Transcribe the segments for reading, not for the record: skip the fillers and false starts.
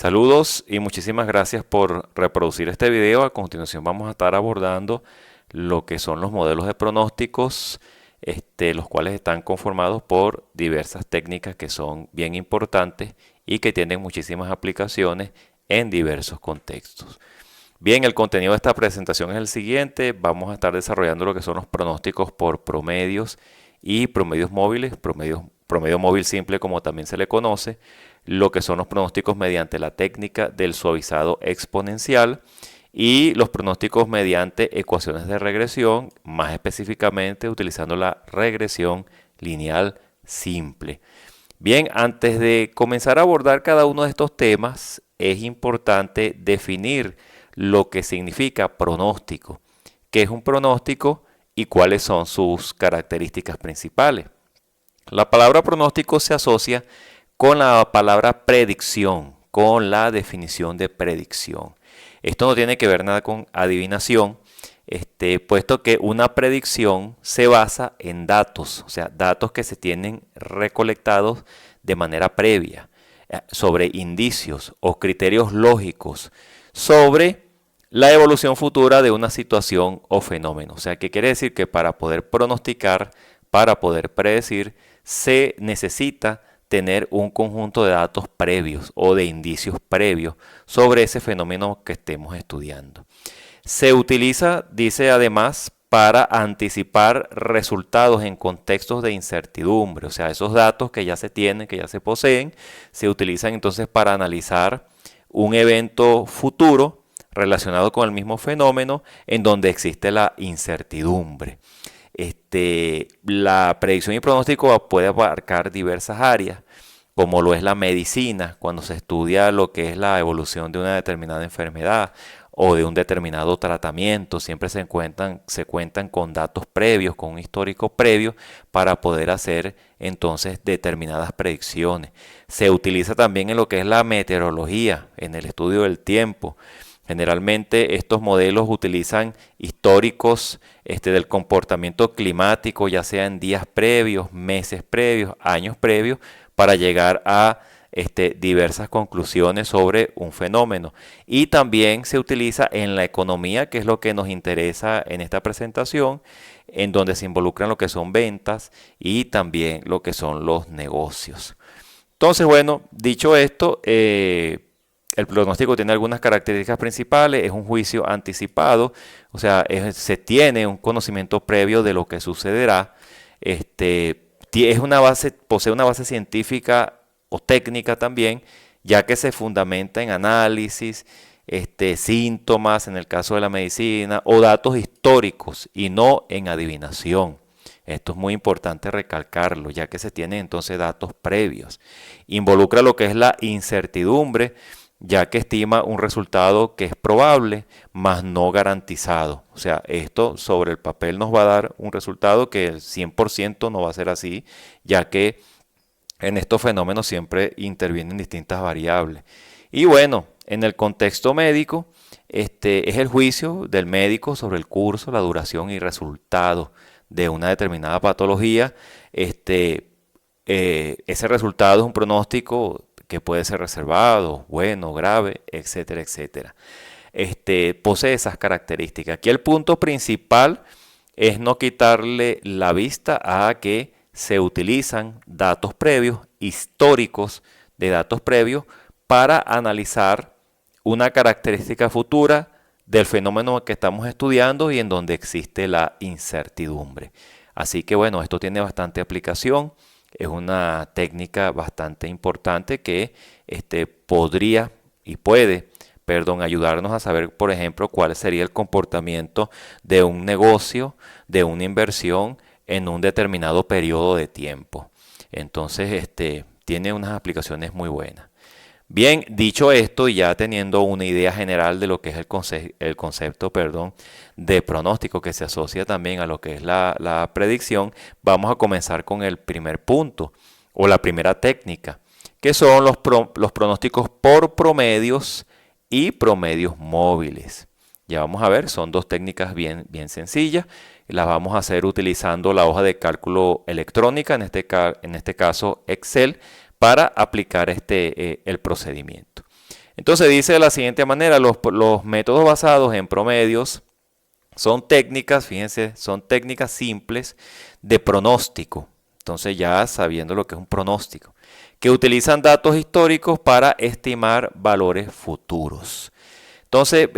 Saludos y muchísimas gracias por reproducir este video. A continuación vamos a estar abordando lo que son los modelos de pronósticos, los cuales están conformados por diversas técnicas que son bien importantes y que tienen muchísimas aplicaciones en diversos contextos. Bien, el contenido de esta presentación es el siguiente. Vamos a estar desarrollando lo que son los pronósticos por promedios y promedios móviles, promedio móvil simple como también se le conoce, lo que son los pronósticos mediante la técnica del suavizado exponencial y los pronósticos mediante ecuaciones de regresión, más específicamente utilizando la regresión lineal simple. Bien, antes de comenzar a abordar cada uno de estos temas, es importante definir lo que significa pronóstico, qué es un pronóstico y cuáles son sus características principales. La palabra pronóstico se asocia con la palabra predicción, con la definición de predicción. Esto no tiene que ver nada con adivinación, puesto que una predicción se basa en datos, o sea, datos que se tienen recolectados de manera previa, sobre indicios o criterios lógicos, sobre la evolución futura de una situación o fenómeno. O sea, ¿qué quiere decir? Que para poder pronosticar, para poder predecir, se necesita tener un conjunto de datos previos o de indicios previos sobre ese fenómeno que estemos estudiando. Se utiliza, dice además, para anticipar resultados en contextos de incertidumbre. O sea, esos datos que ya se tienen, que ya se poseen, se utilizan entonces para analizar un evento futuro relacionado con el mismo fenómeno en donde existe la incertidumbre. La predicción y pronóstico puede abarcar diversas áreas, como lo es la medicina, cuando se estudia lo que es la evolución de una determinada enfermedad o de un determinado tratamiento. Siempre se cuentan con datos previos, con un histórico previo para poder hacer entonces determinadas predicciones. Se utiliza también en lo que es la meteorología, en el estudio del tiempo. Generalmente estos modelos utilizan históricos del comportamiento climático, ya sea en días previos, meses previos, años previos, para llegar a diversas conclusiones sobre un fenómeno. Y también se utiliza en la economía, que es lo que nos interesa en esta presentación, en donde se involucran lo que son ventas y también lo que son los negocios. Entonces, bueno, dicho esto, el pronóstico tiene algunas características principales, es un juicio anticipado, o sea, se tiene un conocimiento previo de lo que sucederá, posee una base científica o técnica también, ya que se fundamenta en análisis, síntomas en el caso de la medicina o datos históricos y no en adivinación. Esto es muy importante recalcarlo, ya que se tienen entonces datos previos. Involucra lo que es la incertidumbre, ya que estima un resultado que es probable, mas no garantizado. O sea, esto sobre el papel nos va a dar un resultado que el 100% no va a ser así, ya que en estos fenómenos siempre intervienen distintas variables. Y bueno, en el contexto médico, es el juicio del médico sobre el curso, la duración y resultado de una determinada patología. Ese resultado es un pronóstico que puede ser reservado, bueno, grave, etcétera, etcétera. Posee esas características. Aquí el punto principal es no quitarle la vista a que se utilizan datos previos, históricos de datos previos, para analizar una característica futura del fenómeno que estamos estudiando y en donde existe la incertidumbre. Así que bueno, esto tiene bastante aplicación. Es una técnica bastante importante que podría y puede, ayudarnos a saber, por ejemplo, cuál sería el comportamiento de un negocio, de una inversión en un determinado periodo de tiempo. Entonces, tiene unas aplicaciones muy buenas. Bien, dicho esto, y ya teniendo una idea general de lo que es el concepto de pronóstico que se asocia también a lo que es la predicción, vamos a comenzar con el primer punto o la primera técnica, que son los pronósticos por promedios y promedios móviles. Ya vamos a ver, son dos técnicas bien sencillas. Las vamos a hacer utilizando la hoja de cálculo electrónica, en este caso Excel, para aplicar el procedimiento. Entonces dice de la siguiente manera, los métodos basados en promedios son técnicas, fíjense, son técnicas simples de pronóstico. Entonces ya sabiendo lo que es un pronóstico, que utilizan datos históricos para estimar valores futuros. Entonces,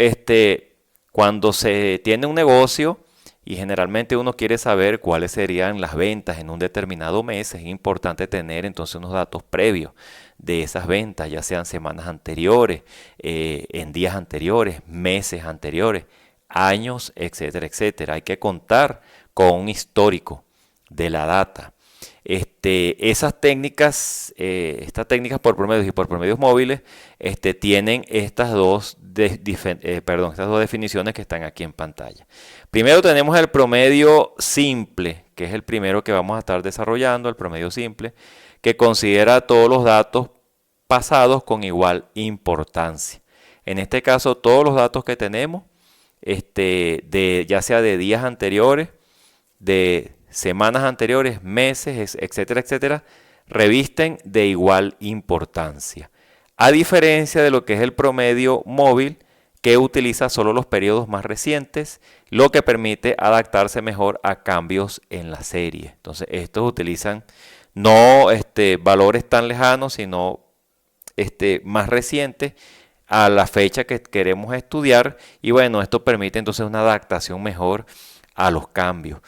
cuando se tiene un negocio y generalmente uno quiere saber cuáles serían las ventas en un determinado mes, es importante tener entonces unos datos previos de esas ventas, ya sean semanas anteriores, en días anteriores, meses anteriores, años, etcétera, etcétera. Hay que contar con un histórico de la data. Esas técnicas, estas técnicas por promedios y por promedios móviles, tienen estas estas dos definiciones que están aquí en pantalla. Primero tenemos el promedio simple, que es el primero que vamos a estar desarrollando, el promedio simple, que considera todos los datos pasados con igual importancia. En este caso, todos los datos que tenemos, ya sea de días anteriores, de semanas anteriores, meses, etcétera, etcétera, revisten de igual importancia. A diferencia de lo que es el promedio móvil, que utiliza solo los periodos más recientes, lo que permite adaptarse mejor a cambios en la serie. Entonces, estos utilizan no valores tan lejanos, sino más recientes a la fecha que queremos estudiar. Y bueno, esto permite entonces una adaptación mejor a los cambios.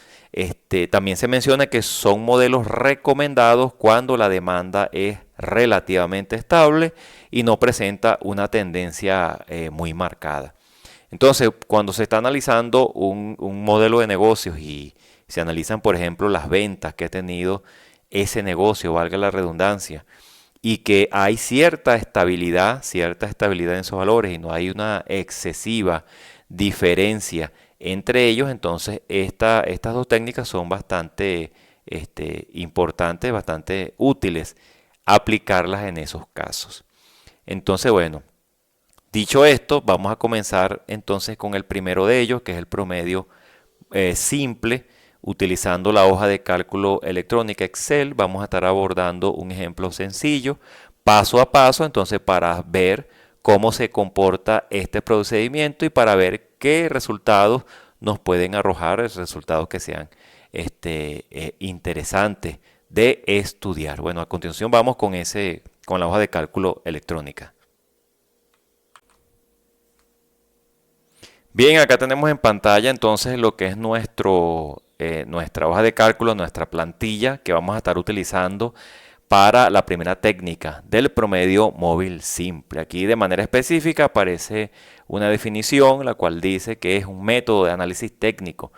También se menciona que son modelos recomendados cuando la demanda es relativamente estable y no presenta una tendencia muy marcada. Entonces, cuando se está analizando un modelo de negocios y se analizan, por ejemplo, las ventas que ha tenido ese negocio, valga la redundancia, y que hay cierta estabilidad en esos valores y no hay una excesiva diferencia entre ellos, entonces estas dos técnicas son bastante importantes, bastante útiles aplicarlas en esos casos. Entonces, bueno, dicho esto, vamos a comenzar entonces con el primero de ellos, que es el promedio simple, utilizando la hoja de cálculo electrónica Excel. Vamos a estar abordando un ejemplo sencillo, paso a paso, entonces para ver cómo se comporta este procedimiento y para ver qué resultados nos pueden arrojar, resultados que sean interesantes de estudiar. Bueno, a continuación vamos con la hoja de cálculo electrónica. Bien, acá tenemos en pantalla entonces lo que es nuestra hoja de cálculo, nuestra plantilla que vamos a estar utilizando para la primera técnica del promedio móvil simple. Aquí de manera específica aparece una definición, la cual dice que es un método de análisis técnico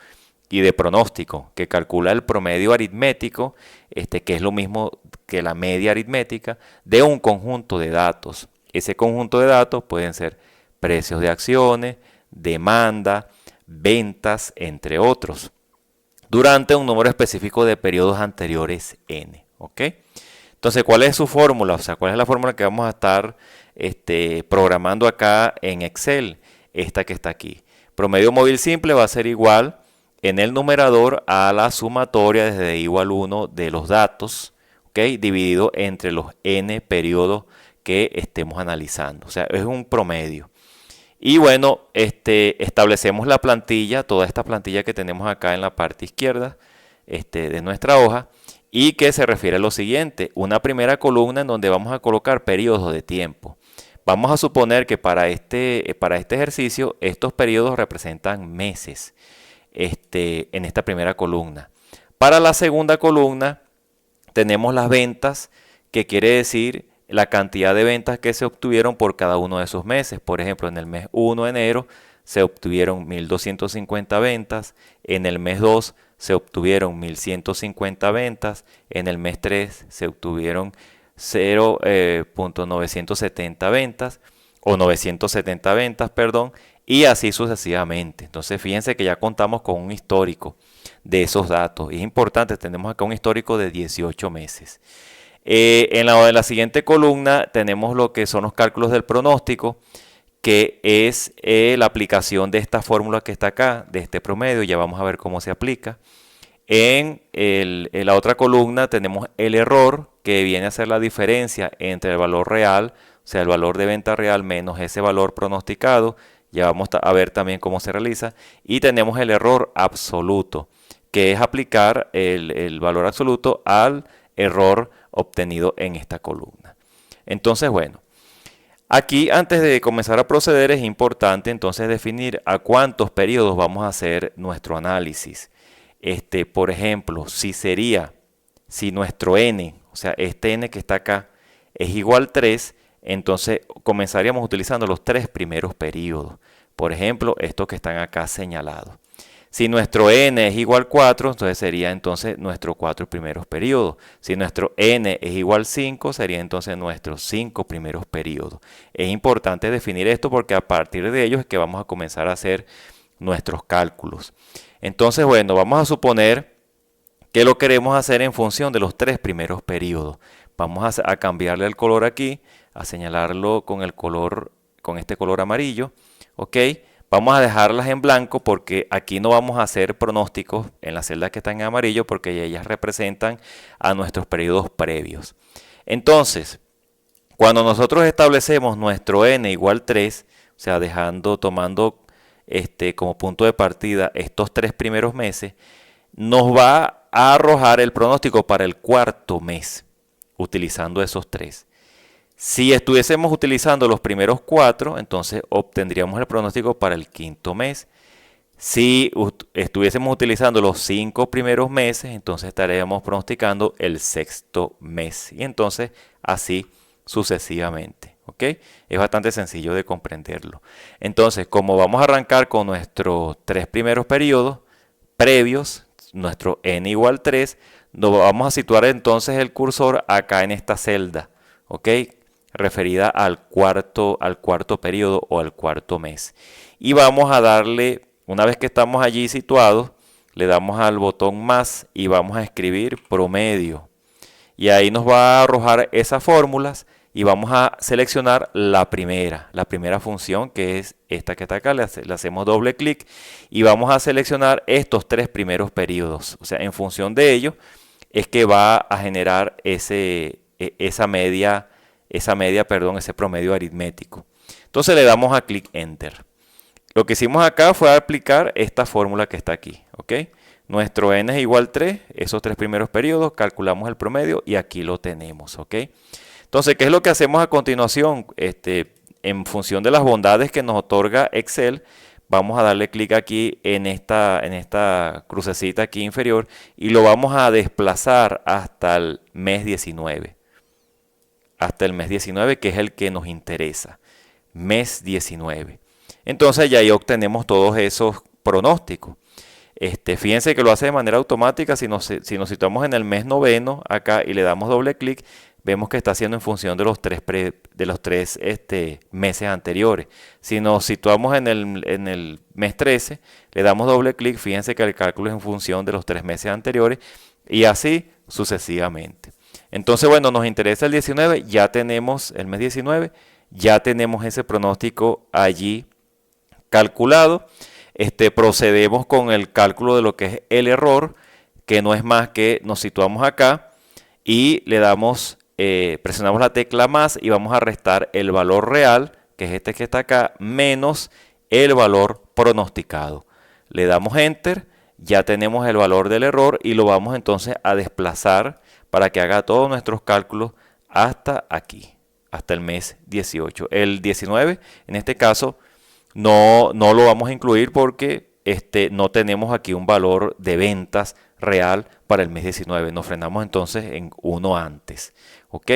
y de pronóstico que calcula el promedio aritmético, que es lo mismo que la media aritmética, de un conjunto de datos. Ese conjunto de datos pueden ser precios de acciones, demanda, ventas, entre otros, durante un número específico de periodos anteriores n. ¿Ok? Entonces, ¿cuál es su fórmula? O sea, ¿cuál es la fórmula que vamos a estar programando acá en Excel? Esta que está aquí. Promedio móvil simple va a ser igual en el numerador a la sumatoria desde igual 1 de los datos, ¿ok? Dividido entre los n periodos que estemos analizando. O sea, es un promedio. Y bueno, establecemos la plantilla, toda esta plantilla que tenemos acá en la parte izquierda de nuestra hoja, y que se refiere a lo siguiente: una primera columna en donde vamos a colocar periodos de tiempo. Vamos a suponer que para este ejercicio estos periodos representan meses en esta primera columna. Para la segunda columna tenemos las ventas, que quiere decir la cantidad de ventas que se obtuvieron por cada uno de esos meses. Por ejemplo, en el mes 1 de enero se obtuvieron 1.250 ventas, en el mes 2 se obtuvieron 1.150 ventas, en el mes 3 se obtuvieron 0.970 ventas, o 970 ventas, perdón, y así sucesivamente. Entonces, fíjense que ya contamos con un histórico de esos datos. Es importante, tenemos acá un histórico de 18 meses. En la siguiente columna tenemos lo que son los cálculos del pronóstico, que es la aplicación de esta fórmula que está acá, de este promedio. Ya vamos a ver cómo se aplica. En la otra columna tenemos el error, que viene a ser la diferencia entre el valor real o sea, el valor de venta real menos ese valor pronosticado. Ya vamos a ver también cómo se realiza. Y tenemos el error absoluto, que es aplicar el valor absoluto al error obtenido en esta columna. Entonces, bueno, aquí antes de comenzar a proceder es importante entonces definir a cuántos periodos vamos a hacer nuestro análisis. Por ejemplo, si nuestro n, o sea, este n que está acá, es igual a 3, entonces comenzaríamos utilizando los 3 primeros periodos. Por ejemplo, estos que están acá señalados. Si nuestro n es igual a 4, entonces sería entonces nuestros 4 primeros periodos. Si nuestro n es igual a 5, sería entonces nuestros 5 primeros periodos. Es importante definir esto porque a partir de ellos es que vamos a comenzar a hacer nuestros cálculos. Entonces, bueno, vamos a suponer que lo queremos hacer en función de los 3 primeros periodos. Vamos a cambiarle el color aquí, a señalarlo con el color, con este color amarillo, ¿ok? Vamos a dejarlas en blanco porque aquí no vamos a hacer pronósticos en las celdas que están en amarillo porque ellas representan a nuestros periodos previos. Entonces, cuando nosotros establecemos nuestro n igual a 3, o sea, tomando como punto de partida estos 3 primeros meses, nos va a arrojar el pronóstico para el cuarto mes, utilizando esos 3. Si estuviésemos utilizando los primeros 4, entonces obtendríamos el pronóstico para el quinto mes. Si estuviésemos utilizando los 5 primeros meses, entonces estaríamos pronosticando el sexto mes. Y entonces así sucesivamente. ¿Ok? Es bastante sencillo de comprenderlo. Entonces, como vamos a arrancar con nuestros 3 primeros periodos previos, nuestro n igual a 3, nos vamos a situar entonces el cursor acá en esta celda. ¿Ok? Referida al cuarto periodo o al cuarto mes. Y vamos a darle, una vez que estamos allí situados, le damos al botón más y vamos a escribir promedio. Y ahí nos va a arrojar esas fórmulas y vamos a seleccionar la primera función, que es esta que está acá. Le hacemos doble clic y vamos a seleccionar estos 3 primeros periodos. O sea, en función de ello es que va a generar ese promedio aritmético. Entonces le damos a clic Enter. Lo que hicimos acá fue aplicar esta fórmula que está aquí. ¿Ok? Nuestro n es igual a 3, esos 3 primeros periodos, calculamos el promedio y aquí lo tenemos. ¿Ok? Entonces, ¿qué es lo que hacemos a continuación? En función de las bondades que nos otorga Excel, vamos a darle clic aquí en esta crucecita aquí inferior y lo vamos a desplazar hasta el mes 19. Hasta el mes 19, que es el que nos interesa. Mes 19. Entonces ya ahí obtenemos todos esos pronósticos. Fíjense que lo hace de manera automática. Si nos situamos en el mes noveno acá y le damos doble clic, vemos que está haciendo en función de los tres meses anteriores. Si nos situamos en el mes 13, le damos doble clic, fíjense que el cálculo es en función de los 3 meses anteriores y así sucesivamente. Entonces, bueno, nos interesa el 19, ya tenemos el mes 19, ya tenemos ese pronóstico allí calculado. Procedemos con el cálculo de lo que es el error, que no es más que nos situamos acá y le damos, presionamos la tecla más y vamos a restar el valor real, que es este que está acá, menos el valor pronosticado. Le damos Enter, ya tenemos el valor del error y lo vamos entonces a desplazar para que haga todos nuestros cálculos hasta aquí, hasta el mes 18. El 19, en este caso, no lo vamos a incluir porque no tenemos aquí un valor de ventas real para el mes 19. Nos frenamos entonces en uno antes. ¿Ok?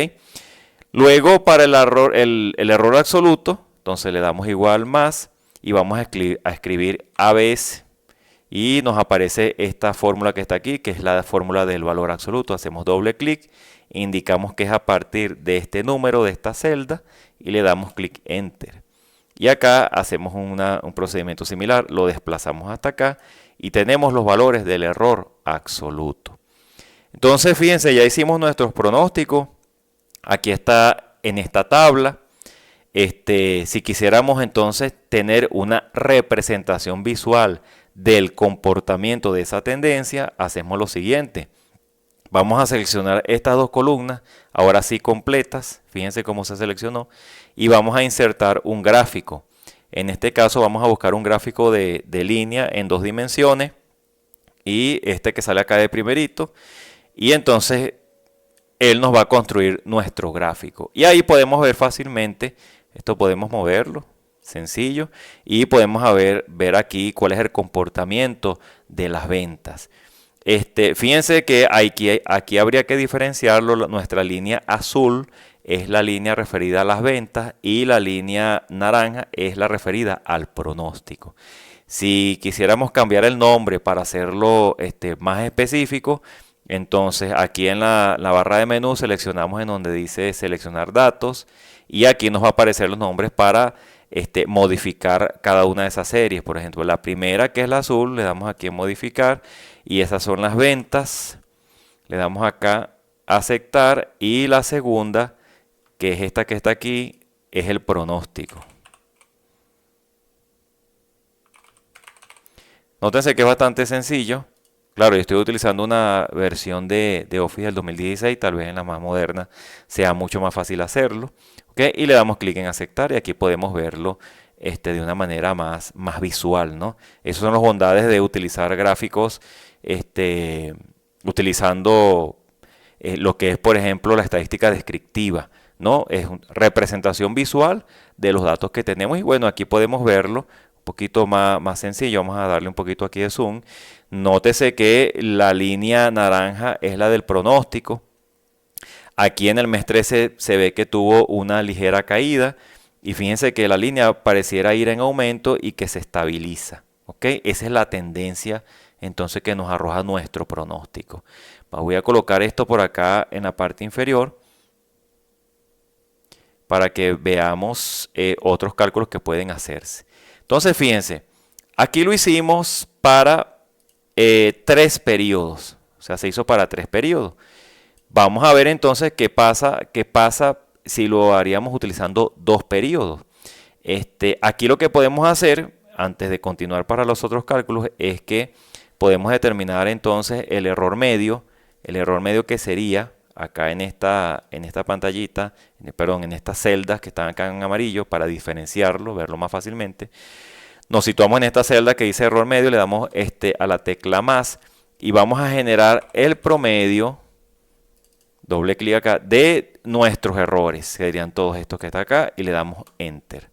Luego, para el error absoluto, entonces le damos igual más y vamos a escribir ABS. Y nos aparece esta fórmula que está aquí, que es la fórmula del valor absoluto. Hacemos doble clic, indicamos que es a partir de este número, de esta celda, y le damos clic Enter. Y acá hacemos un procedimiento similar, lo desplazamos hasta acá y tenemos los valores del error absoluto. Entonces, fíjense, ya hicimos nuestros pronósticos. Aquí está en esta tabla. Si quisiéramos entonces tener una representación visual del comportamiento de esa tendencia, hacemos lo siguiente. Vamos a seleccionar estas dos columnas, ahora sí completas, fíjense cómo se seleccionó, y vamos a insertar un gráfico. En este caso vamos a buscar un gráfico de línea en 2 dimensiones, y este que sale acá de primerito, y entonces él nos va a construir nuestro gráfico. Y ahí podemos ver fácilmente, esto podemos moverlo, sencillo, y podemos ver aquí cuál es el comportamiento de las ventas. Fíjense que aquí habría que diferenciarlo. Nuestra línea azul es la línea referida a las ventas y la línea naranja es la referida al pronóstico. Si quisiéramos cambiar el nombre para hacerlo más específico, entonces aquí en la barra de menú seleccionamos en donde dice seleccionar datos y aquí nos va a aparecer los nombres para modificar cada una de esas series. Por ejemplo, la primera, que es la azul, le damos aquí en modificar y esas son las ventas. Le damos acá aceptar y la segunda, que es esta que está aquí, es el pronóstico. Nótense que es bastante sencillo. Claro, yo estoy utilizando una versión de Office del 2016, tal vez en la más moderna sea mucho más fácil hacerlo. ¿Okay? Y le damos clic en aceptar y aquí podemos verlo de una manera más visual, ¿no? Esas son las bondades de utilizar gráficos utilizando lo que es, por ejemplo, la estadística descriptiva, ¿no? Es una representación visual de los datos que tenemos y bueno, aquí podemos verlo un poquito más sencillo. Vamos a darle un poquito aquí de zoom. Nótese que la línea naranja es la del pronóstico. Aquí en el mes 13 se ve que tuvo una ligera caída y fíjense que la línea pareciera ir en aumento y que se estabiliza. ¿Ok? Esa es la tendencia entonces que nos arroja nuestro pronóstico. Voy a colocar esto por acá en la parte inferior para que veamos otros cálculos que pueden hacerse. Entonces fíjense, aquí lo hicimos para 3 periodos, o sea, se hizo para 3 periodos. Vamos a ver entonces qué pasa si lo haríamos utilizando 2 periodos. Aquí lo que podemos hacer, antes de continuar para los otros cálculos, es que podemos determinar entonces el error medio que sería acá en esta pantallita, perdón, en estas celdas que están acá en amarillo para diferenciarlo, verlo más fácilmente. Nos situamos en esta celda que dice error medio, le damos a la tecla más y vamos a generar el promedio, doble clic acá, de nuestros errores, que serían todos estos que están acá, y le damos enter.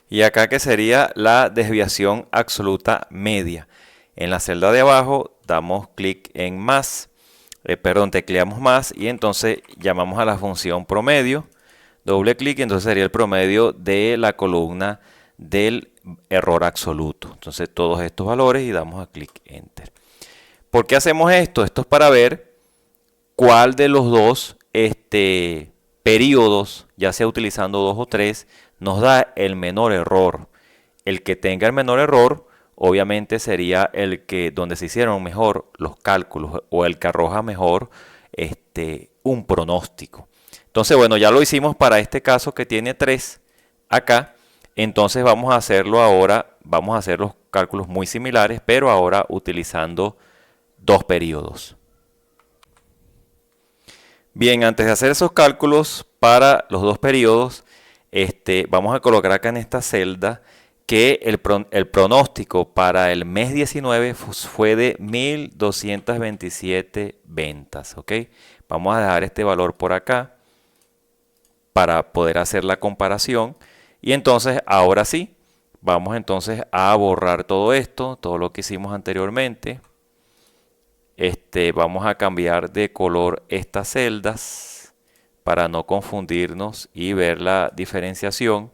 Y acá que sería la desviación absoluta media. En la celda de abajo damos clic en más, tecleamos más y entonces llamamos a la función promedio, doble clic y entonces sería el promedio de la columna del error absoluto. Entonces todos estos valores y damos a clic enter. ¿Por qué hacemos esto? Esto es para ver cuál de los dos periodos, ya sea utilizando 2 o 3, nos da el menor error. El que tenga el menor error obviamente sería el que donde se hicieron mejor los cálculos o el que arroja mejor un pronóstico. Entonces bueno, ya lo hicimos para este caso que tiene 3 acá. Entonces vamos a hacerlo ahora, vamos a hacer los cálculos muy similares, pero ahora utilizando 2 periodos. Bien, antes de hacer esos cálculos para los 2 periodos, vamos a colocar acá en esta celda que el pronóstico para el mes 19 fue de 1.227 ventas. ¿Ok? Vamos a dejar este valor por acá para poder hacer la comparación. Y entonces, ahora sí, vamos entonces a borrar todo esto, todo lo que hicimos anteriormente. Vamos a cambiar de color estas celdas para no confundirnos y ver la diferenciación.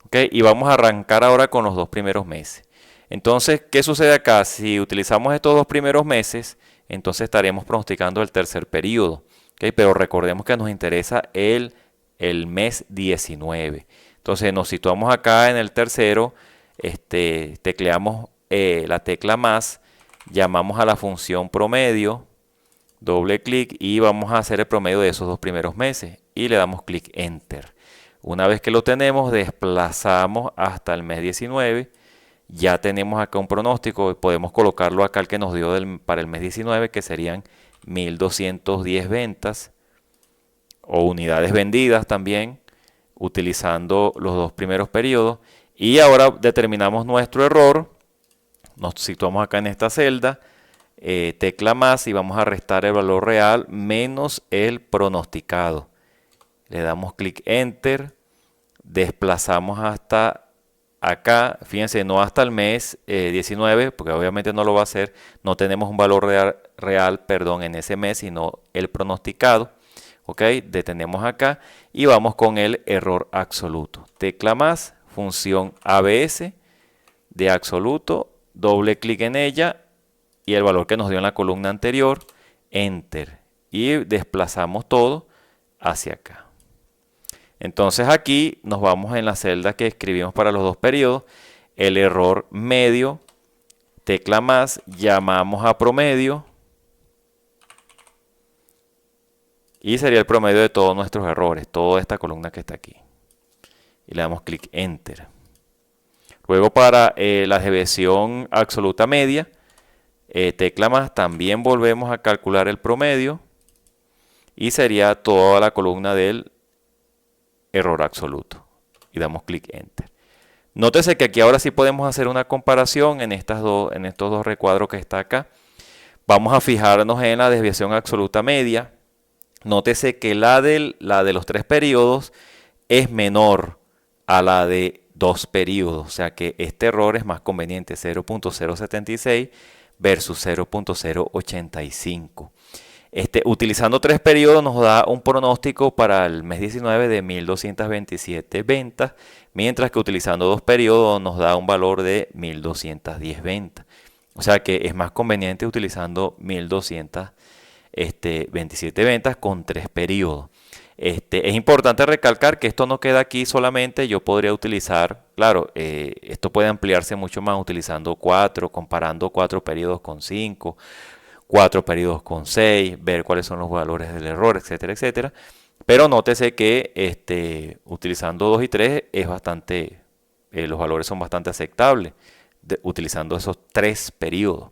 ¿Okay? Y vamos a arrancar ahora con los 2 primeros meses. Entonces, ¿qué sucede acá? Si utilizamos estos 2 primeros meses, entonces estaríamos pronosticando el tercer periodo. ¿Okay? Pero recordemos que nos interesa el mes 19. Entonces nos situamos acá en el tercero, tecleamos la tecla más, llamamos a la función promedio, doble clic y vamos a hacer el promedio de esos 2 primeros meses y le damos clic enter. Una vez que lo tenemos, desplazamos hasta el mes 19. Ya tenemos acá un pronóstico. Podemos colocarlo acá el que nos dio para el mes 19, que serían 1210 ventas o unidades vendidas también, utilizando los dos primeros periodos. Y ahora determinamos nuestro error, nos situamos acá en esta celda, tecla más y vamos a restar el valor real menos el pronosticado. Le damos clic Enter, desplazamos hasta acá, fíjense, no hasta el mes 19, porque obviamente no lo va a hacer, no tenemos un valor real, perdón, en ese mes, sino el pronosticado. Ok, detenemos acá y vamos con el error absoluto. Tecla más, función ABS de absoluto, doble clic en ella y el valor que nos dio en la columna anterior, Enter. Y desplazamos todo hacia acá. Entonces aquí nos vamos en la celda que escribimos para los dos periodos, el error medio, tecla más, llamamos a promedio y sería el promedio de todos nuestros errores, toda esta columna que está aquí. Y le damos clic Enter. Luego para la desviación absoluta media, tecla más, también volvemos a calcular el promedio y sería toda la columna del error absoluto. Y damos clic Enter. Nótese que aquí ahora sí podemos hacer una comparación en estos dos recuadros que está acá. Vamos a fijarnos en la desviación absoluta media. Nótese que la de los 3 periodos es menor a la de 2 periodos. O sea que este error es más conveniente, 0.076 versus 0.085. Utilizando 3 periodos nos da un pronóstico para el mes 19 de 1227 ventas, mientras que utilizando 2 periodos nos da un valor de 1210 ventas. O sea que es más conveniente utilizando 1227 ventas con 3 periodos. Es importante recalcar que esto no queda aquí solamente, yo podría utilizar, claro, esto puede ampliarse mucho más utilizando 4, comparando 4 periodos con 5, 4 periodos con 6, ver cuáles son los valores del error, etcétera, etcétera. Pero nótese que utilizando 2 y 3 es bastante, los valores son bastante aceptables utilizando esos 3 periodos.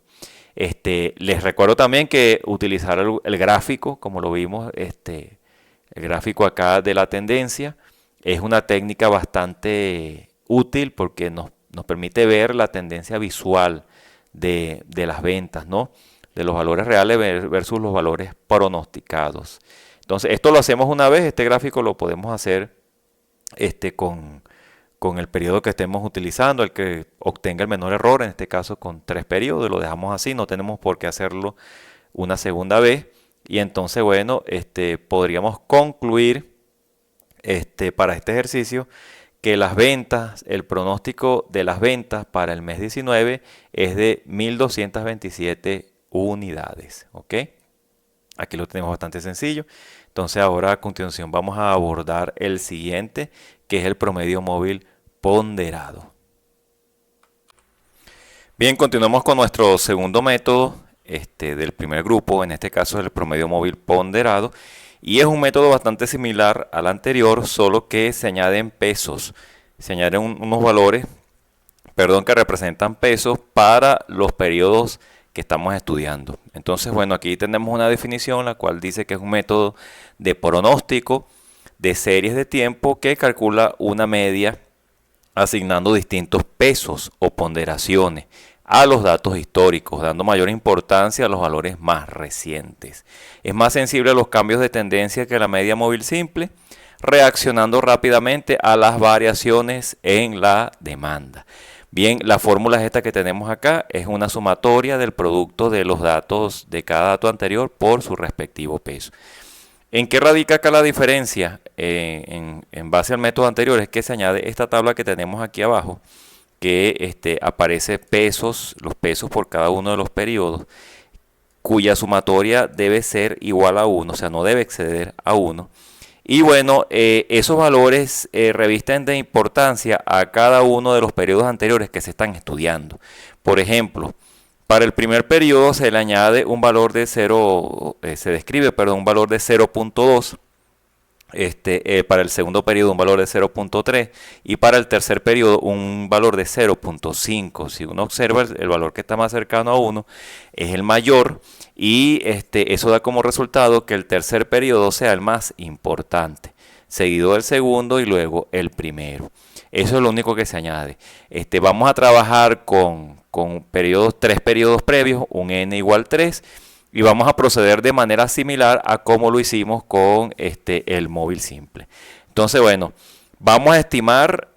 Les recuerdo también que utilizar el gráfico, como lo vimos, el gráfico acá de la tendencia, es una técnica bastante útil porque nos permite ver la tendencia visual de las ventas, ¿no? De los valores reales versus los valores pronosticados. Entonces, esto lo hacemos una vez, este gráfico lo podemos hacer con el periodo que estemos utilizando, el que obtenga el menor error, en este caso con 3 periodos, lo dejamos así, no tenemos por qué hacerlo una segunda vez. Y entonces, bueno, podríamos concluir para este ejercicio que las ventas, el pronóstico de las ventas para el mes 19 es de 1227 unidades, ¿ok? Aquí lo tenemos bastante sencillo. Entonces ahora a continuación vamos a abordar el siguiente, que es el promedio móvil ponderado. Bien, continuamos con nuestro segundo método del primer grupo, en este caso es el promedio móvil ponderado, y es un método bastante similar al anterior, solo que se añaden pesos, se añaden unos valores, que representan pesos para los periodos que estamos estudiando. Entonces, bueno, aquí tenemos una definición la cual dice que es un método de pronóstico de series de tiempo que calcula una media asignando distintos pesos o ponderaciones a los datos históricos, dando mayor importancia a los valores más recientes. Es más sensible a los cambios de tendencia que la media móvil simple, reaccionando rápidamente a las variaciones en la demanda. Bien, la fórmula es esta que tenemos acá, es una sumatoria del producto de los datos de cada dato anterior por su respectivo peso. ¿En qué radica acá la diferencia? En base al método anterior es que se añade esta tabla que tenemos aquí abajo, que aparece los pesos por cada uno de los periodos, cuya sumatoria debe ser igual a 1, o sea, no debe exceder a 1. Y bueno, esos valores revisten de importancia a cada uno de los periodos anteriores que se están estudiando. Por ejemplo, para el primer periodo se le añade un valor de 0, un valor de 0.2 para el segundo periodo un valor de 0.3 y para el tercer periodo un valor de 0.5. Si uno observa, el valor que está más cercano a 1 es el mayor y eso da como resultado que el tercer periodo sea el más importante, seguido del segundo y luego el primero. Eso es lo único que se añade. Vamos a trabajar con tres periodos previos, un n igual 3, y vamos a proceder de manera similar a como lo hicimos con el móvil simple. Entonces, bueno, vamos a estimar,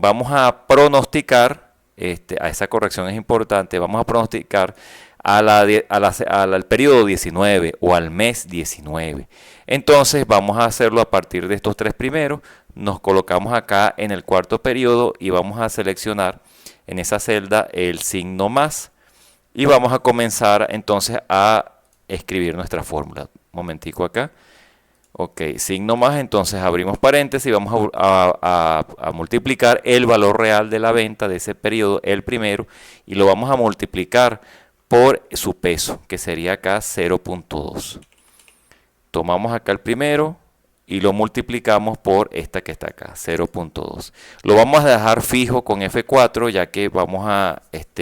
vamos a pronosticar, a esa corrección es importante, vamos a pronosticar al periodo 19 o al mes 19. Entonces, vamos a hacerlo a partir de estos tres primeros. Nos colocamos acá en el cuarto periodo y vamos a seleccionar en esa celda el signo más. Y vamos a comenzar entonces a escribir nuestra fórmula. Un momentico acá. Ok, signo más, entonces abrimos paréntesis y vamos a multiplicar el valor real de la venta de ese periodo, el primero, y lo vamos a multiplicar por su peso, que sería acá 0.2. Tomamos acá el primero y lo multiplicamos por esta que está acá, 0.2. Lo vamos a dejar fijo con F4, ya que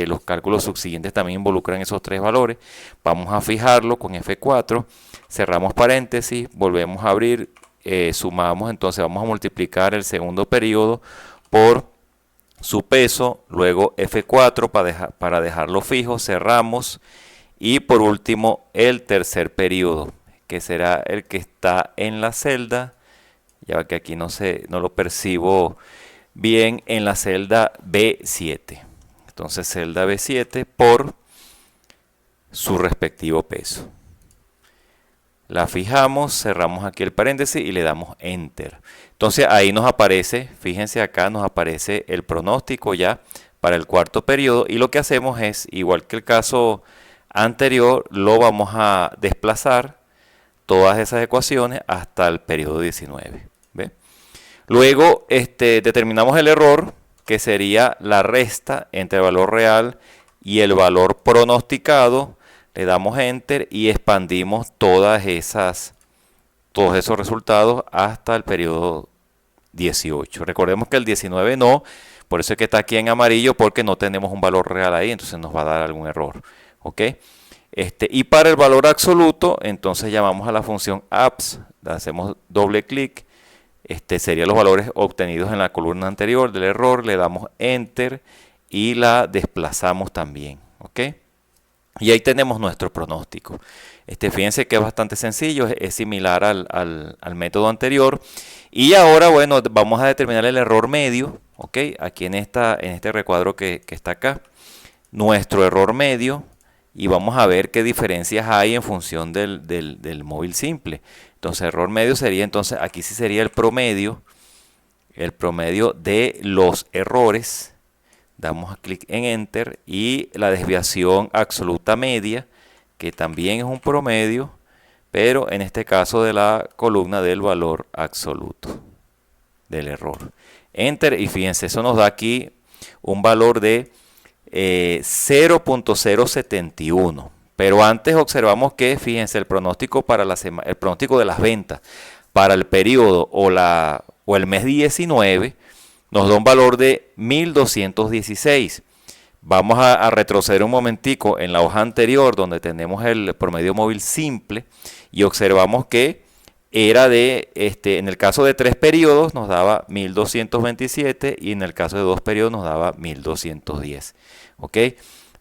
los cálculos subsiguientes también involucran esos tres valores. Vamos a fijarlo con F4, cerramos paréntesis, volvemos a abrir, sumamos, entonces vamos a multiplicar el segundo periodo por su peso, luego F4 para dejarlo fijo, cerramos, y por último el tercer periodo, que será el que está en la celda, ya que aquí no lo percibo bien, en la celda B7. Entonces celda B7 por su respectivo peso. La fijamos, cerramos aquí el paréntesis y le damos Enter. Entonces ahí nos aparece, fíjense acá, nos aparece el pronóstico ya para el cuarto periodo, y lo que hacemos es, igual que el caso anterior, lo vamos a desplazar todas esas ecuaciones hasta el periodo 19. ¿Ve? Luego determinamos el error, que sería la resta entre el valor real y el valor pronosticado. Le damos Enter y expandimos todos esos resultados hasta el periodo 18. Recordemos que el 19 no, por eso es que está aquí en amarillo, porque no tenemos un valor real ahí, entonces nos va a dar algún error. ¿Ok? Y para el valor absoluto, entonces llamamos a la función apps, le hacemos doble clic, serían los valores obtenidos en la columna anterior del error, le damos Enter y la desplazamos también. ¿Ok? Y ahí tenemos nuestro pronóstico. Fíjense que es bastante sencillo, es similar al método anterior. Y ahora, bueno, vamos a determinar el error medio, ¿ok? Aquí en este recuadro que está acá, nuestro error medio. Y vamos a ver qué diferencias hay en función del móvil simple. Entonces, error medio sería, entonces, aquí sí sería el promedio de los errores. Damos clic en Enter, y la desviación absoluta media, que también es un promedio, pero en este caso de la columna del valor absoluto del error. Enter, y fíjense, eso nos da aquí un valor de 0.071, pero antes observamos que, fíjense, el pronóstico el pronóstico de las ventas para el periodo o el mes 19 nos da un valor de 1216. Vamos a retroceder un momentico en la hoja anterior, donde tenemos el promedio móvil simple, y observamos que era en el caso de 3 periodos nos daba 1227, y en el caso de 2 periodos nos daba 1210. ¿Ok?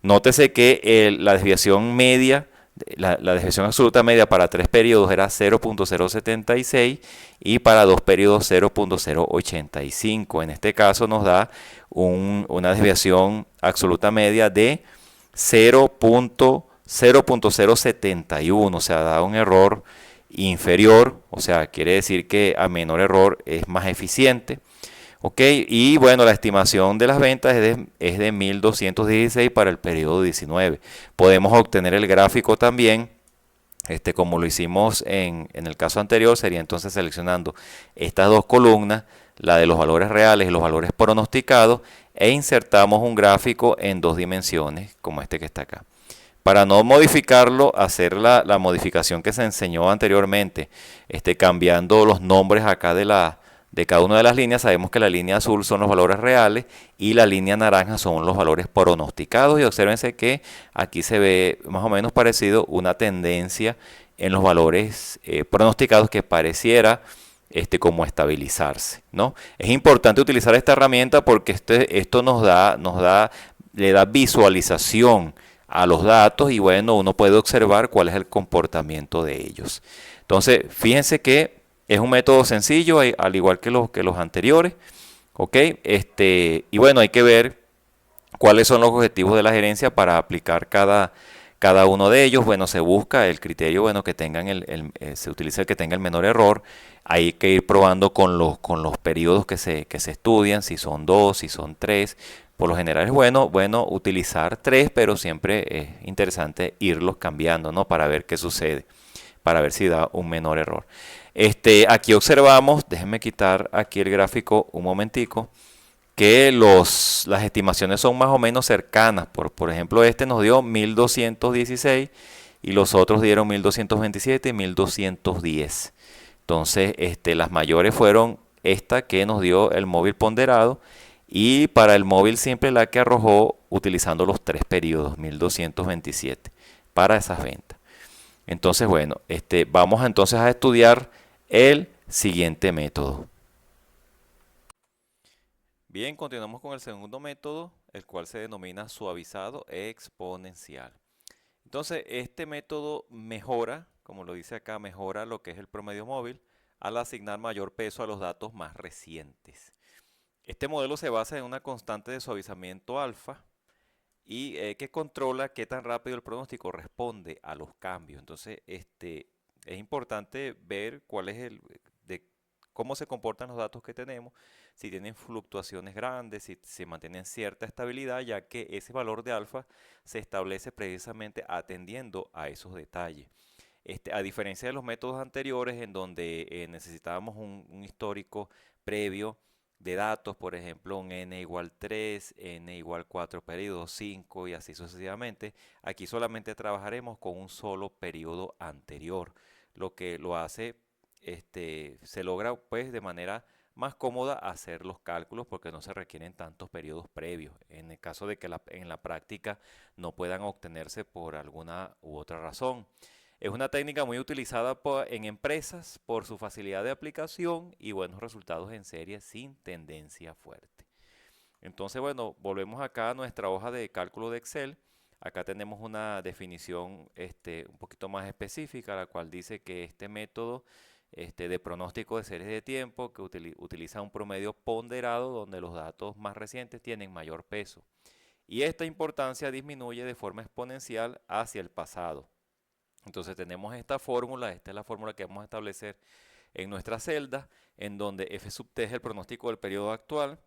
Nótese que la desviación media, la desviación absoluta media para 3 periodos era 0.076 y para 2 periodos 0.085. En este caso nos da una desviación absoluta media de 0.071, o sea, da un error inferior, o sea, quiere decir que a menor error es más eficiente. Ok, y bueno, la estimación de las ventas es de 1216 para el periodo 19. Podemos obtener el gráfico también, como lo hicimos en el caso anterior, sería entonces seleccionando estas dos columnas, la de los valores reales y los valores pronosticados, e insertamos un gráfico en 2 dimensiones, como este que está acá. Para no modificarlo, hacer la modificación que se enseñó anteriormente, cambiando los nombres acá de cada una de las líneas. Sabemos que la línea azul son los valores reales y la línea naranja son los valores pronosticados. Y obsérvense que aquí se ve más o menos parecido una tendencia en los valores pronosticados que pareciera como estabilizarse, ¿no? Es importante utilizar esta herramienta porque esto le da visualización a los datos y bueno, uno puede observar cuál es el comportamiento de ellos. Entonces, fíjense que es un método sencillo, al igual que los anteriores, ¿ok? Y bueno, hay que ver cuáles son los objetivos de la gerencia para aplicar cada uno de ellos. Bueno, se busca el criterio, bueno, que tengan se utiliza el que tenga el menor error. Hay que ir probando con los periodos que se estudian, si son dos, si son tres. Por lo general es bueno utilizar tres, pero siempre es interesante irlos cambiando, ¿no? Para ver qué sucede, para ver si da un menor error. Aquí observamos, déjenme quitar aquí el gráfico un momentico, que las estimaciones son más o menos cercanas. Por ejemplo, este nos dio 1216 y los otros dieron 1227 y 1210. Entonces, las mayores fueron esta que nos dio el móvil ponderado y para el móvil simple la que arrojó utilizando los tres periodos, 1227, para esas ventas. Entonces, bueno, vamos entonces a estudiar el siguiente método. Bien, continuamos con el segundo método, el cual se denomina suavizado exponencial. Entonces, este método mejora, como lo dice acá, mejora lo que es el promedio móvil al asignar mayor peso a los datos más recientes. Este modelo se basa en una constante de suavizamiento alfa y que controla qué tan rápido el pronóstico responde a los cambios. Entonces, es importante ver cuál es de cómo se comportan los datos que tenemos, si tienen fluctuaciones grandes, si se mantienen cierta estabilidad, ya que ese valor de alfa se establece precisamente atendiendo a esos detalles. A diferencia de los métodos anteriores en donde necesitábamos un histórico previo de datos, por ejemplo, un n igual 3, n igual 4 periodos, 5 y así sucesivamente, aquí solamente trabajaremos con un solo periodo anterior, lo que lo hace, se logra pues de manera más cómoda hacer los cálculos porque no se requieren tantos periodos previos, en el caso de que en la práctica no puedan obtenerse por alguna u otra razón. Es una técnica muy utilizada en empresas por su facilidad de aplicación y buenos resultados en serie sin tendencia fuerte. Entonces, bueno, volvemos acá a nuestra hoja de cálculo de Excel. Acá tenemos una definición un poquito más específica, la cual dice que este método de pronóstico de series de tiempo que utiliza un promedio ponderado donde los datos más recientes tienen mayor peso. Y esta importancia disminuye de forma exponencial hacia el pasado. Entonces tenemos esta fórmula, esta es la fórmula que vamos a establecer en nuestra celda, en donde f sub t es el pronóstico del periodo actual,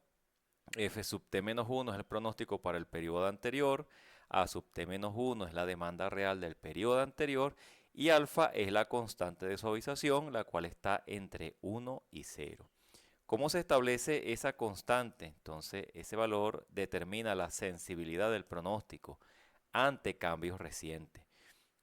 f sub t menos 1 es el pronóstico para el periodo anterior, a sub t menos 1 es la demanda real del periodo anterior y alfa es la constante de suavización, la cual está entre 1 y 0. ¿Cómo se establece esa constante? Entonces, ese valor determina la sensibilidad del pronóstico ante cambios recientes.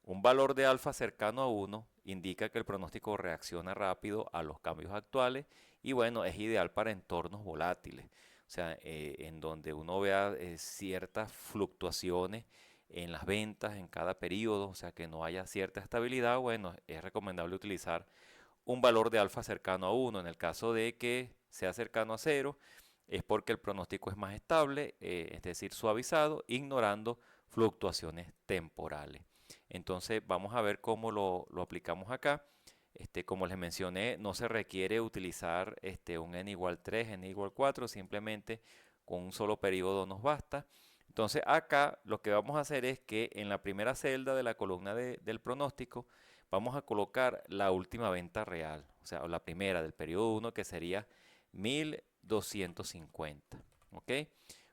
Un valor de alfa cercano a 1 indica que el pronóstico reacciona rápido a los cambios actuales y bueno, es ideal para entornos volátiles, o sea, en donde uno vea ciertas fluctuaciones en las ventas en cada periodo, o sea, que no haya cierta estabilidad, bueno, es recomendable utilizar un valor de alfa cercano a 1. En el caso de que sea cercano a 0, es porque el pronóstico es más estable, es decir, suavizado, ignorando fluctuaciones temporales. Entonces vamos a ver cómo lo aplicamos acá. Como les mencioné, no se requiere utilizar un n igual 3, n igual 4, simplemente con un solo periodo nos basta. Entonces acá lo que vamos a hacer es que en la primera celda de la columna del pronóstico vamos a colocar la última venta real, o sea, la primera del periodo 1 que sería 1250. ¿Ok?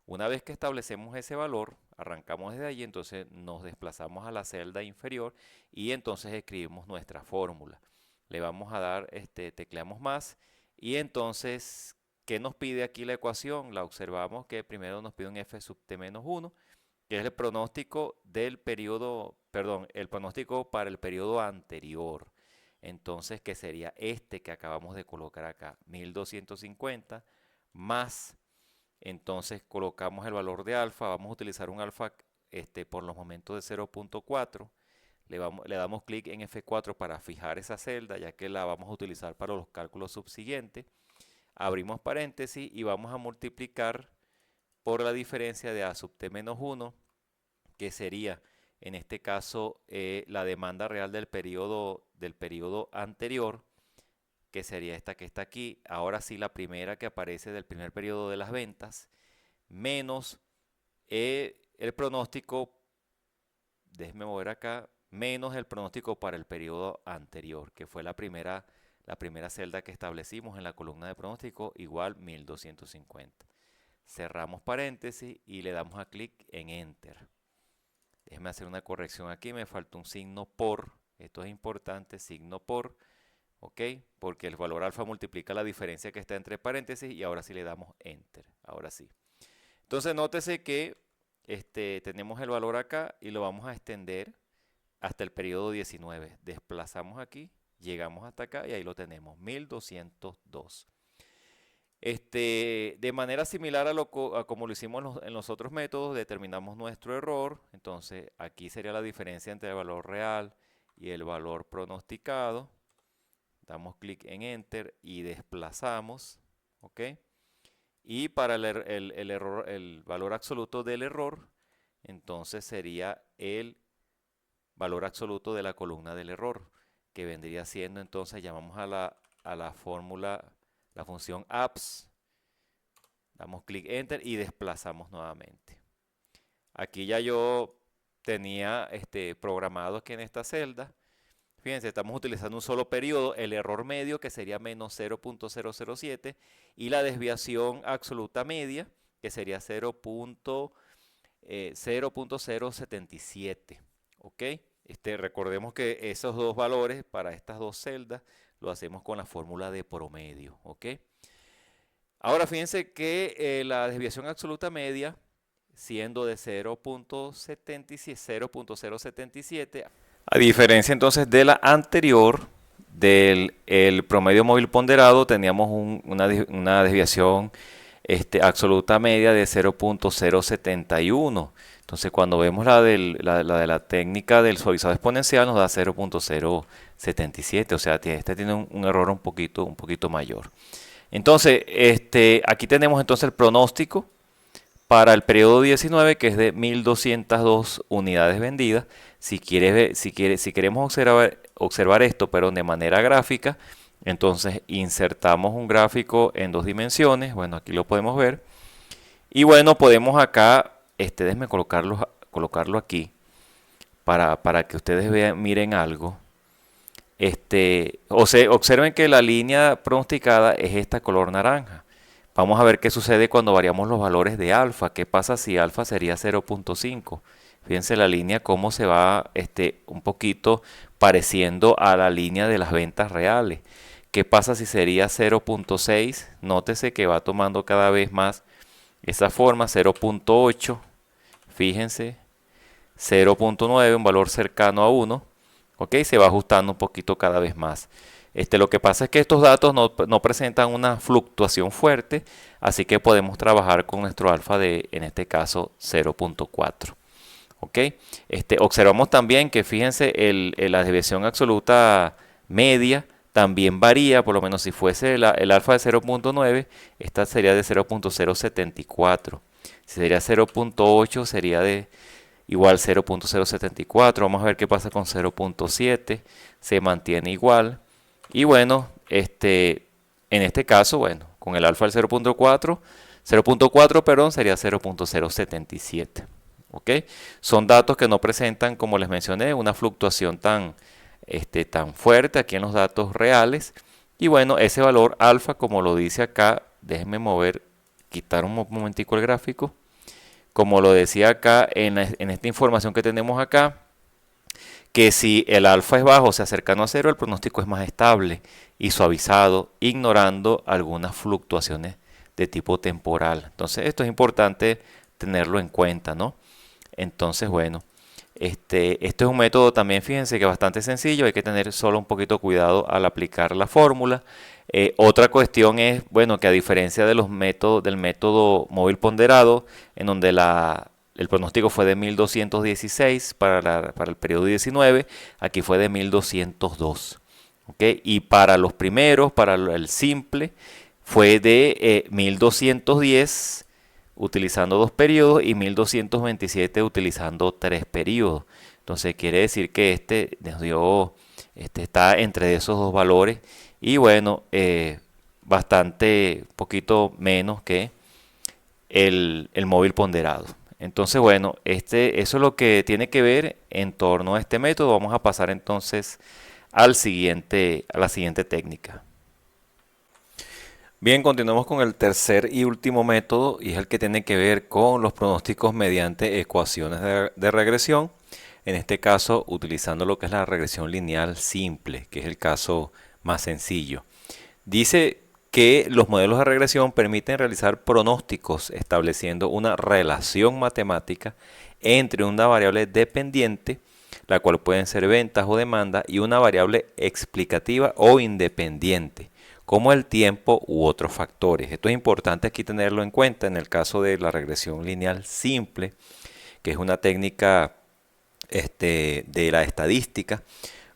Una vez que establecemos ese valor, arrancamos desde allí, entonces nos desplazamos a la celda inferior y entonces escribimos nuestra fórmula. Le vamos a dar, tecleamos más y entonces, ¿qué nos pide aquí la ecuación? La observamos que primero nos pide un f sub t menos 1, que es el pronóstico del periodo, perdón, el pronóstico para el periodo anterior. Entonces, que sería este que acabamos de colocar acá, 1250 más, entonces colocamos el valor de alfa, vamos a utilizar un alfa por los momentos de 0.4, le damos clic en F4 para fijar esa celda, ya que la vamos a utilizar para los cálculos subsiguientes, abrimos paréntesis y vamos a multiplicar por la diferencia de A sub t menos 1, que sería en este caso la demanda real del periodo anterior, que sería esta que está aquí, ahora sí la primera que aparece del primer periodo de las ventas, menos el pronóstico, déjeme mover acá, menos el pronóstico para el periodo anterior, que fue la primera celda que establecimos en la columna de pronóstico, igual 1250. Cerramos paréntesis y le damos a clic en Enter. Déjeme hacer una corrección aquí, me faltó un signo por, esto es importante, signo por, ¿ok? Porque el valor alfa multiplica la diferencia que está entre paréntesis y ahora sí le damos Enter, ahora sí. Entonces nótese que tenemos el valor acá y lo vamos a extender hasta el periodo 19. Desplazamos aquí, llegamos hasta acá y ahí lo tenemos, 1202. De manera similar a como lo hicimos en los otros métodos, determinamos nuestro error. Entonces aquí sería la diferencia entre el valor real y el valor pronosticado. Damos clic en Enter y desplazamos, ¿ok? Y para el valor absoluto del error, entonces sería el valor absoluto de la columna del error, que vendría siendo, entonces llamamos a la fórmula, la función apps, damos clic Enter y desplazamos nuevamente. Aquí ya yo tenía programado aquí en esta celda. Fíjense, estamos utilizando un solo periodo, el error medio que sería menos 0.007 y la desviación absoluta media que sería 0.077. ¿Ok? Recordemos que esos dos valores para estas dos celdas lo hacemos con la fórmula de promedio. ¿Ok? Ahora fíjense que la desviación absoluta media, siendo de 0.077, a diferencia entonces de la anterior, del el promedio móvil ponderado, teníamos una desviación absoluta media de 0.071. Entonces cuando vemos la de la técnica del suavizado exponencial nos da 0.077, o sea, tiene un error un poquito mayor. Entonces, aquí tenemos entonces el pronóstico para el periodo 19, que es de 1202 unidades vendidas. Si queremos observar esto, pero de manera gráfica, entonces insertamos un gráfico en 2 dimensiones. Bueno, aquí lo podemos ver. Y bueno, podemos acá, déjenme colocarlo aquí para que ustedes miren algo. Observen que la línea pronosticada es esta color naranja. Vamos a ver qué sucede cuando variamos los valores de alfa. ¿Qué pasa si alfa sería 0.5? Fíjense la línea cómo se va un poquito pareciendo a la línea de las ventas reales. ¿Qué pasa si sería 0.6? Nótese que va tomando cada vez más esa forma. 0.8, fíjense. 0.9, un valor cercano a 1. ¿Ok? Se va ajustando un poquito cada vez más. Lo que pasa es que estos datos no presentan una fluctuación fuerte, así que podemos trabajar con nuestro alfa de, en este caso, 0.4. ¿Ok? Observamos también que, fíjense, la desviación absoluta media también varía, por lo menos si fuese el alfa de 0.9, esta sería de 0.074. Si sería 0.8, sería de igual 0.074. Vamos a ver qué pasa con 0.7. Se mantiene igual. Y bueno, en este caso, bueno, con el alfa del 0.4, perdón, sería 0.077. ¿Ok? Son datos que no presentan, como les mencioné, una fluctuación tan fuerte aquí en los datos reales. Y bueno, ese valor alfa, como lo dice acá, déjenme quitar un momentico el gráfico. Como lo decía acá en esta información que tenemos acá, que si el alfa es bajo, o sea, cercano a cero, el pronóstico es más estable y suavizado, ignorando algunas fluctuaciones de tipo temporal. Entonces, esto es importante tenerlo en cuenta, ¿no? Entonces, bueno, este es un método también, fíjense que bastante sencillo, hay que tener solo un poquito cuidado al aplicar la fórmula. Otra cuestión es, bueno, que a diferencia de los métodos, del método móvil ponderado, en donde el pronóstico fue de 1216 para el periodo 19, aquí fue de 1202. ¿Ok? Y para los primeros, para el simple, fue de 1210 utilizando 2 periodos y 1227 utilizando 3 periodos. Entonces quiere decir que nos dio, está entre esos dos valores y bueno, bastante poquito menos que el móvil ponderado. Entonces bueno, eso es lo que tiene que ver en torno a este método. Vamos a pasar entonces a la siguiente técnica. Bien, continuamos con el tercer y último método y es el que tiene que ver con los pronósticos mediante ecuaciones de regresión. En este caso, utilizando lo que es la regresión lineal simple, que es el caso más sencillo. Dice que los modelos de regresión permiten realizar pronósticos estableciendo una relación matemática entre una variable dependiente, la cual pueden ser ventas o demanda, y una variable explicativa o independiente, como el tiempo u otros factores. Esto es importante aquí tenerlo en cuenta en el caso de la regresión lineal simple, que es una técnica de la estadística.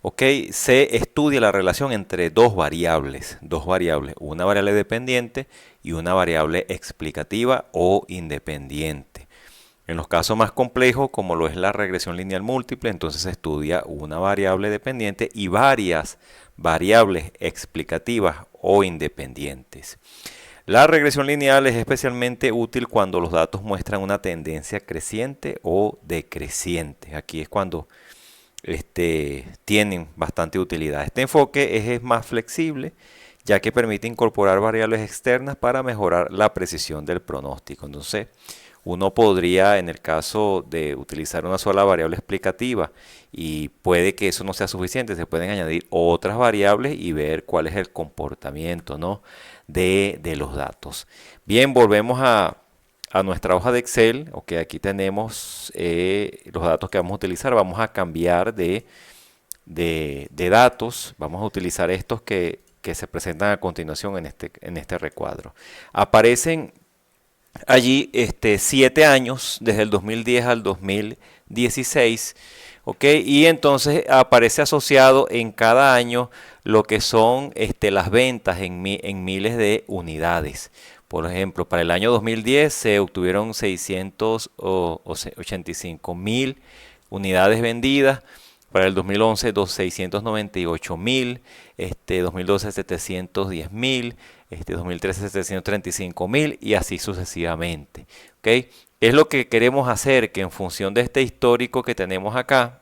¿Ok? Se estudia la relación entre dos variables, una variable dependiente y una variable explicativa o independiente. En los casos más complejos, como lo es la regresión lineal múltiple, entonces se estudia una variable dependiente y varias variables explicativas o independientes. La regresión lineal es especialmente útil cuando los datos muestran una tendencia creciente o decreciente. Aquí es cuando tienen bastante utilidad. Este enfoque es más flexible, ya que permite incorporar variables externas para mejorar la precisión del pronóstico. Entonces, uno podría, en el caso de utilizar una sola variable explicativa, y puede que eso no sea suficiente, se pueden añadir otras variables y ver cuál es el comportamiento, ¿no?, de los datos. Bien, volvemos a nuestra hoja de Excel. Ok, aquí tenemos los datos que vamos a utilizar. Vamos a cambiar de datos. Vamos a utilizar estos que se presentan a continuación en este recuadro. Aparecen allí 7 años, desde el 2010 al 2016. ¿Ok? Y entonces aparece asociado en cada año lo que son las ventas en miles de unidades. Por ejemplo, para el año 2010 se obtuvieron 685.000 unidades vendidas. Para el 2011, 698.000. 2012, 710.000. 2013, 735.000 y así sucesivamente. ¿Okay? Es lo que queremos hacer, que en función de este histórico que tenemos acá,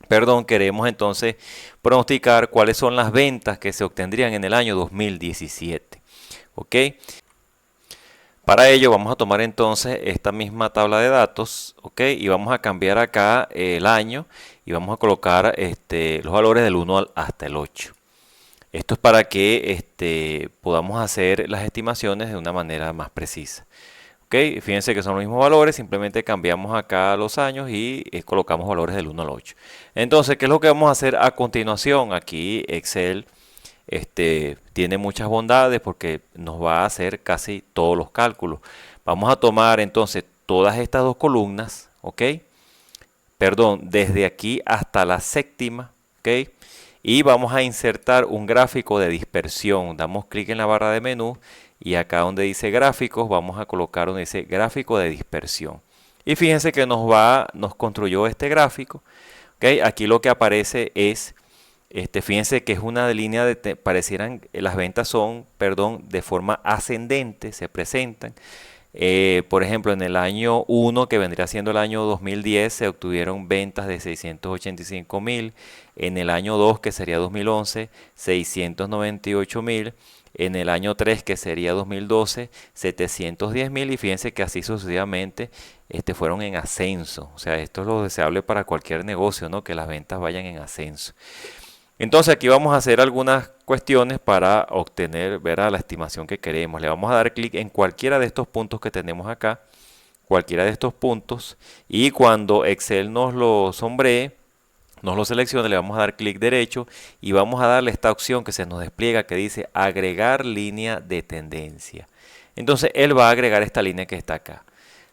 perdón, queremos entonces pronosticar cuáles son las ventas que se obtendrían en el año 2017. ¿Ok? Para ello vamos a tomar entonces esta misma tabla de datos, ¿ok? Y vamos a cambiar acá el año y vamos a colocar los valores del 1 hasta el 8. Esto es para que podamos hacer las estimaciones de una manera más precisa. ¿Ok? Fíjense que son los mismos valores, simplemente cambiamos acá los años y colocamos valores del 1 al 8. Entonces, ¿qué es lo que vamos a hacer a continuación? Aquí Excel tiene muchas bondades porque nos va a hacer casi todos los cálculos. Vamos a tomar entonces todas estas dos columnas, ¿ok? Perdón, desde aquí hasta la séptima, ¿ok? Y vamos a insertar un gráfico de dispersión. Damos clic en la barra de menú y acá donde dice gráficos vamos a colocar donde dice gráfico de dispersión. Y fíjense que nos construyó este gráfico. ¿Okay? Aquí lo que aparece es, fíjense que es una línea parecieran, las ventas son, perdón, de forma ascendente, se presentan. Por ejemplo, en el año 1, que vendría siendo el año 2010, se obtuvieron ventas de 685.000. En el año 2, que sería 2011, 698.000. En el año 3, que sería 2012, 710.000. Y fíjense que así sucesivamente fueron en ascenso. O sea, esto es lo deseable para cualquier negocio, ¿no? Que las ventas vayan en ascenso. Entonces aquí vamos a hacer algunas cuestiones para obtener, ver la estimación que queremos. Le vamos a dar clic en cualquiera de estos puntos que tenemos acá. cualquiera de estos puntos, y cuando Excel nos lo sombree, nos lo seleccione, le vamos a dar clic derecho y vamos a darle esta opción que se nos despliega que dice agregar línea de tendencia. Entonces él va a agregar esta línea que está acá.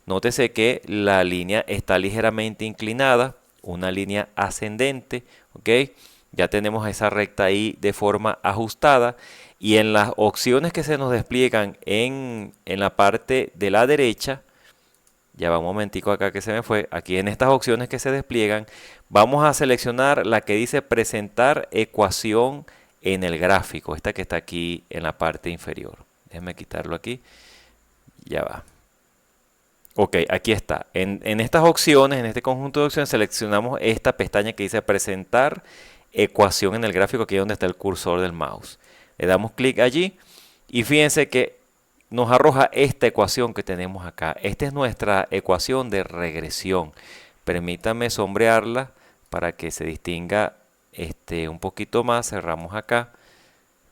Nótese que la línea está ligeramente inclinada, una línea ascendente, ¿ok? Ya tenemos esa recta ahí de forma ajustada, y en las opciones que se nos despliegan en la parte de la derecha, ya va un momentico acá que se me fue, aquí en estas opciones que se despliegan, vamos a seleccionar la que dice presentar ecuación en el gráfico, esta que está aquí en la parte inferior. Déjenme quitarlo aquí, ya va. Ok, aquí está. En estas opciones, en este conjunto de opciones, seleccionamos esta pestaña que dice presentar ecuación en el gráfico, aquí es donde está el cursor del mouse. Le damos clic allí y fíjense que nos arroja esta ecuación que tenemos acá. Esta es nuestra ecuación de regresión. Permítanme sombrearla para que se distinga un poquito más. Cerramos acá.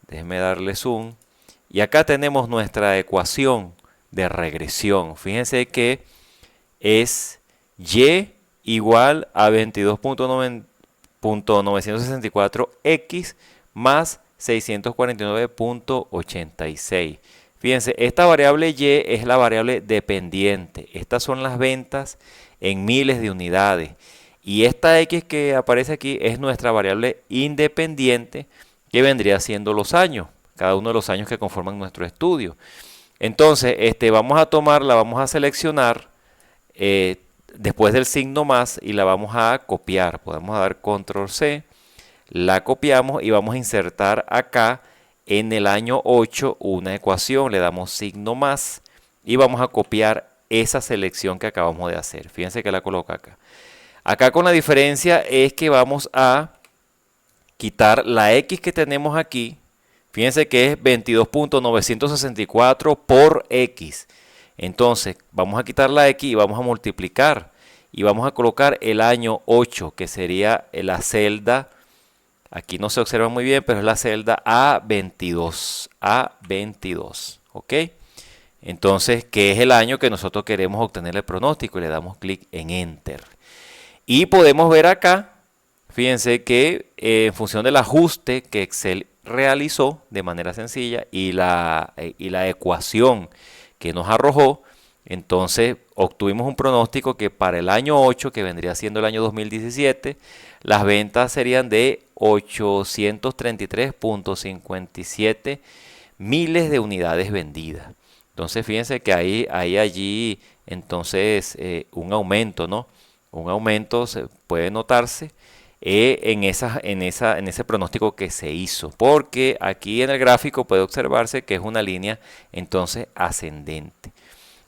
Déjenme darle zoom. Y acá tenemos nuestra ecuación de regresión. Fíjense que es y igual a 22.964x más 649.86. Fíjense, esta variable y es la variable dependiente. Estas son las ventas en miles de unidades. Y esta x que aparece aquí es nuestra variable independiente, que vendría siendo los años, cada uno de los años que conforman nuestro estudio. Entonces, vamos a tomarla, vamos a seleccionar después del signo más y la vamos a copiar. Podemos dar control C, la copiamos y vamos a insertar acá en el año 8 una ecuación. Le damos signo más y vamos a copiar esa selección que acabamos de hacer. Fíjense que la coloco acá. Acá con la diferencia es que vamos a quitar la X que tenemos aquí. Fíjense que es 22.964 por X. Entonces, vamos a quitar la X y vamos a multiplicar. Y vamos a colocar el año 8, que sería la celda. Aquí no se observa muy bien, pero es la celda A22. A22. ¿Ok? Entonces, ¿qué es el año que nosotros queremos obtener el pronóstico? Y le damos clic en Enter. Y podemos ver acá, fíjense que en función del ajuste que Excel realizó de manera sencilla y la ecuación que nos arrojó, entonces obtuvimos un pronóstico que para el año 8, que vendría siendo el año 2017, las ventas serían de 833.57 miles de unidades vendidas. Entonces fíjense que hay allí entonces un aumento, ¿no? Un aumento puede notarse en ese pronóstico que se hizo, porque aquí en el gráfico puede observarse que es una línea entonces ascendente.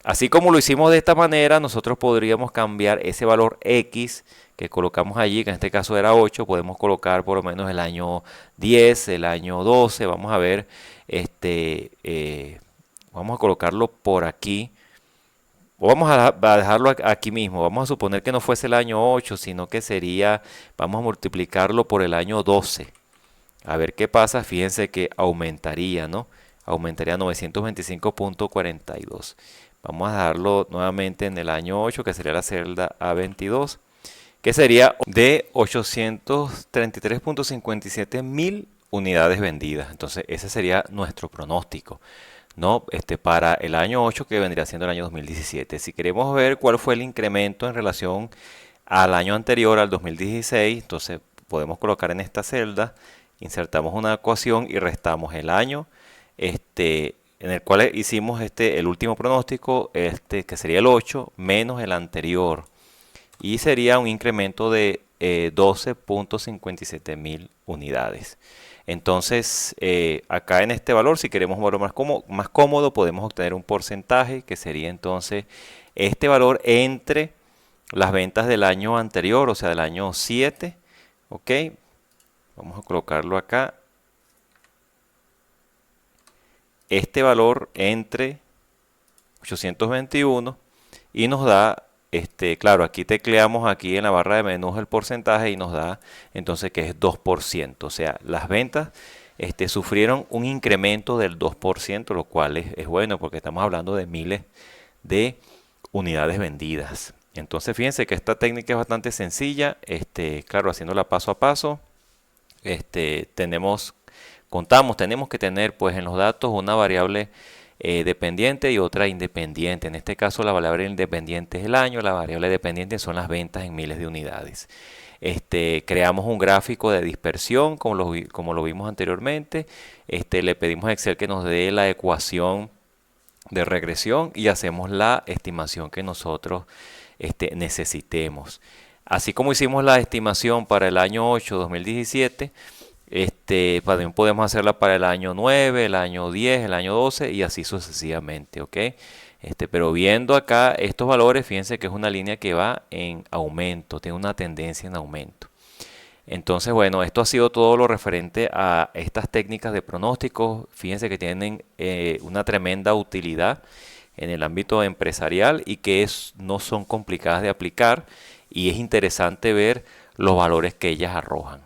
Así como lo hicimos de esta manera, nosotros podríamos cambiar ese valor X que colocamos allí, que en este caso era 8, podemos colocar por lo menos el año 10, el año 12, vamos a ver, vamos a colocarlo por aquí. O vamos a dejarlo aquí mismo. Vamos a suponer que no fuese el año 8, sino que sería, vamos a multiplicarlo por el año 12. A ver qué pasa. Fíjense que aumentaría, ¿no? Aumentaría 925.42. Vamos a dejarlo nuevamente en el año 8, que sería la celda A22, que sería de 833.57 mil unidades vendidas. Entonces, ese sería nuestro pronóstico, ¿no? Para el año 8, que vendría siendo el año 2017. Si queremos ver cuál fue el incremento en relación al año anterior, al 2016, entonces podemos colocar en esta celda, insertamos una ecuación y restamos el año en el cual hicimos el último pronóstico, que sería el 8, menos el anterior. Y sería un incremento de 12.57 mil unidades. Entonces, acá en este valor, si queremos un valor más cómodo, podemos obtener un porcentaje que sería entonces este valor entre las ventas del año anterior, o sea, del año 7. ¿Ok? Vamos a colocarlo acá. Este valor entre 821 y nos da, claro, aquí tecleamos aquí en la barra de menús el porcentaje y nos da entonces que es 2%. O sea, las ventas sufrieron un incremento del 2%, lo cual es bueno porque estamos hablando de miles de unidades vendidas. Entonces fíjense que esta técnica es bastante sencilla, claro, haciéndola paso a paso. Tenemos que tener pues en los datos una variable dependiente y otra independiente. En este caso la variable independiente es el año, la variable dependiente son las ventas en miles de unidades. Creamos un gráfico de dispersión como lo vimos anteriormente. Le pedimos a Excel que nos dé la ecuación de regresión y hacemos la estimación que nosotros necesitemos. Así como hicimos la estimación para el año 8 2017, también podemos hacerla para el año 9, el año 10, el año 12 y así sucesivamente, ¿ok? Pero viendo acá estos valores, fíjense que es una línea que va en aumento, tiene una tendencia en aumento. Entonces, bueno, esto ha sido todo lo referente a estas técnicas de pronóstico. Fíjense que tienen una tremenda utilidad en el ámbito empresarial y que no son complicadas de aplicar y es interesante ver los valores que ellas arrojan.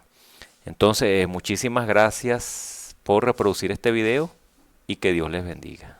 Entonces, muchísimas gracias por reproducir este video y que Dios les bendiga.